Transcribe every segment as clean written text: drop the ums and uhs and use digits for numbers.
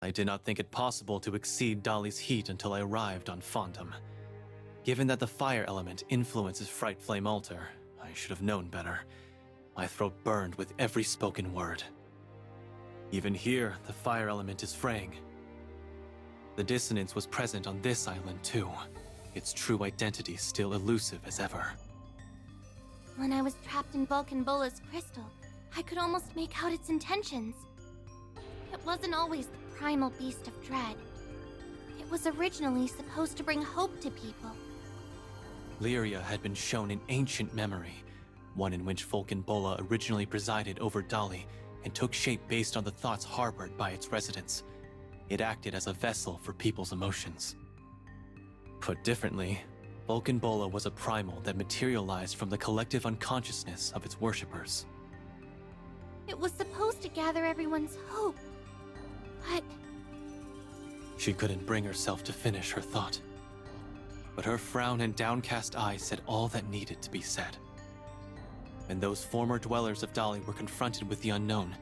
I did not think it possible to exceed Dolly's heat until I arrived on Fondom. Given that the fire element influences Fright Flame Altar, I should have known better. My throat burned with every spoken word. Even here, the fire element is fraying. The dissonance was present on this island too, its true identity still elusive as ever. When I was trapped in Vulcan Bola's crystal, I could almost make out its intentions. It wasn't always the primal beast of dread. It was originally supposed to bring hope to people. Lyria had been shown an ancient memory, one in which Vulcan Bola originally presided over Dolly and took shape based on the thoughts harbored by its residents. It acted as a vessel for people's emotions. Put differently, Vulcan Bola was a primal that materialized from the collective unconsciousness of its worshippers. It was supposed to gather everyone's hope, but... She couldn't bring herself to finish her thought. But her frown and downcast eyes said all that needed to be said. When those former dwellers of Dolly were confronted with the unknown,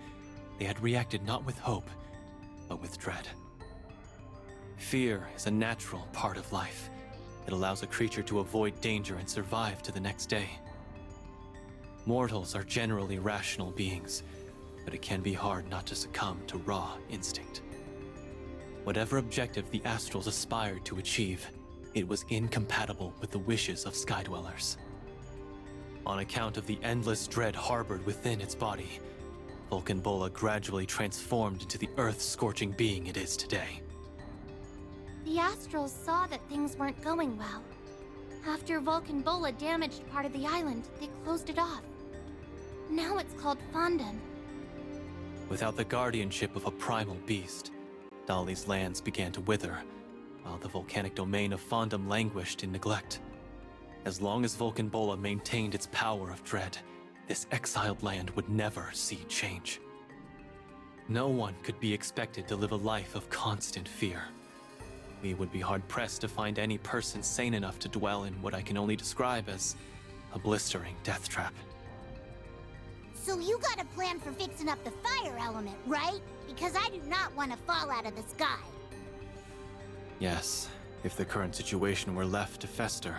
they had reacted not with hope, but with dread. Fear is a natural part of life. It allows a creature to avoid danger and survive to the next day. Mortals are generally rational beings, but it can be hard not to succumb to raw instinct. Whatever objective the Astrals aspired to achieve, it was incompatible with the wishes of Skydwellers. On account of the endless dread harbored within its body, Vulcan Bola gradually transformed into the earth-scorching being it is today. The Astrals saw that things weren't going well. After Vulcan Bola damaged part of the island, they closed it off. Now it's called Fondom. Without the guardianship of a primal beast, Dolly's lands began to wither, while the volcanic domain of Fondom languished in neglect. As long as Vulcan Bola maintained its power of dread, this exiled land would never see change. No one could be expected to live a life of constant fear. We would be hard-pressed to find any person sane enough to dwell in what I can only describe as a blistering death trap. So you got a plan for fixing up the fire element, right? Because I do not want to fall out of the sky. Yes, if the current situation were left to fester,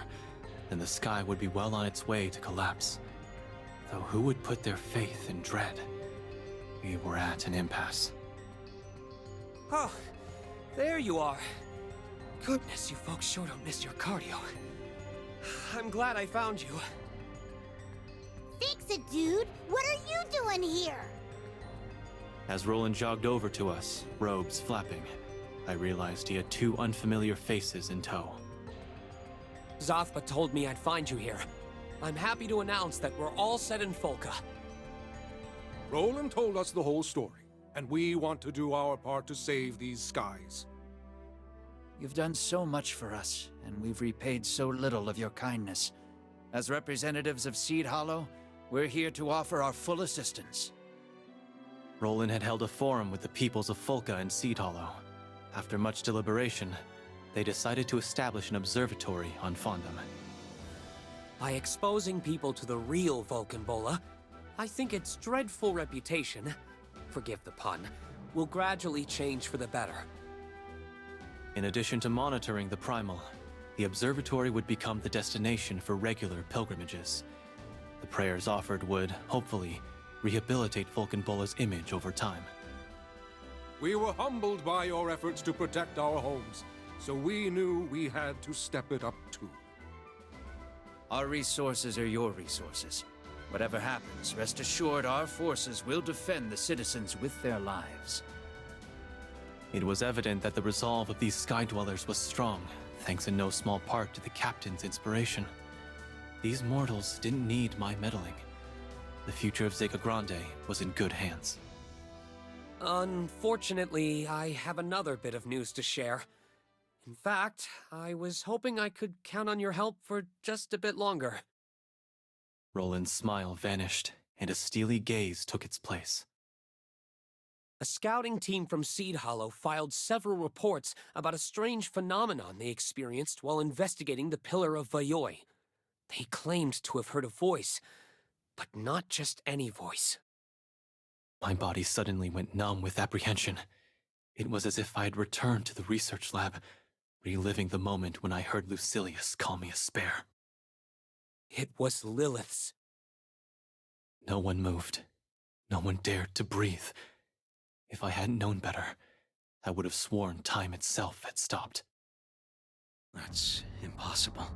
then the sky would be well on its way to collapse. Though who would put their faith in dread? We were at an impasse. Oh, there you are. Goodness, you folks sure don't miss your cardio. I'm glad I found you. Fix it, dude! What are you doing here? As Roland jogged over to us, robes flapping, I realized he had two unfamiliar faces in tow. Zothpa told me I'd find you here. I'm happy to announce that we're all set in Folka. Roland told us the whole story, and we want to do our part to save these skies. You've done so much for us, and we've repaid so little of your kindness. As representatives of Seed Hollow, we're here to offer our full assistance. Roland had held a forum with the peoples of Folka and Seed Hollow. After much deliberation, they decided to establish an observatory on Fondom. By exposing people to the real Vulcan Bola, I think its dreadful reputation, forgive the pun, will gradually change for the better. In addition to monitoring the primal, the observatory would become the destination for regular pilgrimages. The prayers offered would, hopefully, rehabilitate Vulcan Bola's image over time. We were humbled by your efforts to protect our homes, so we knew we had to step it up too. Our resources are your resources. Whatever happens, rest assured our forces will defend the citizens with their lives. It was evident that the resolve of these Sky Dwellers was strong, thanks in no small part to the Captain's inspiration. These mortals didn't need my meddling. The future of Zeka Grande was in good hands. Unfortunately, I have another bit of news to share. In fact, I was hoping I could count on your help for just a bit longer. Roland's smile vanished, and a steely gaze took its place. A scouting team from Seed Hollow filed several reports about a strange phenomenon they experienced while investigating the Pillar of Vayoi. They claimed to have heard a voice, but not just any voice. My body suddenly went numb with apprehension. It was as if I had returned to the research lab, reliving the moment when I heard Lucilius call me a spare. It was Lilith's. No one moved. No one dared to breathe. If I hadn't known better, I would have sworn time itself had stopped. That's impossible.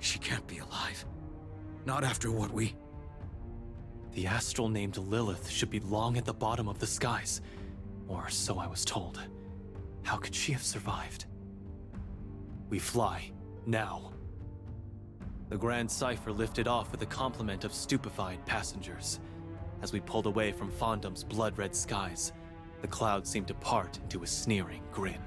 She can't be alive. Not after what we... The astral named Lilith should be long at the bottom of the skies. Or so I was told. How could she have survived? We fly, now. The Grand Cipher lifted off with a complement of stupefied passengers. As we pulled away from Fondum's blood-red skies, the clouds seemed to part into a sneering grin.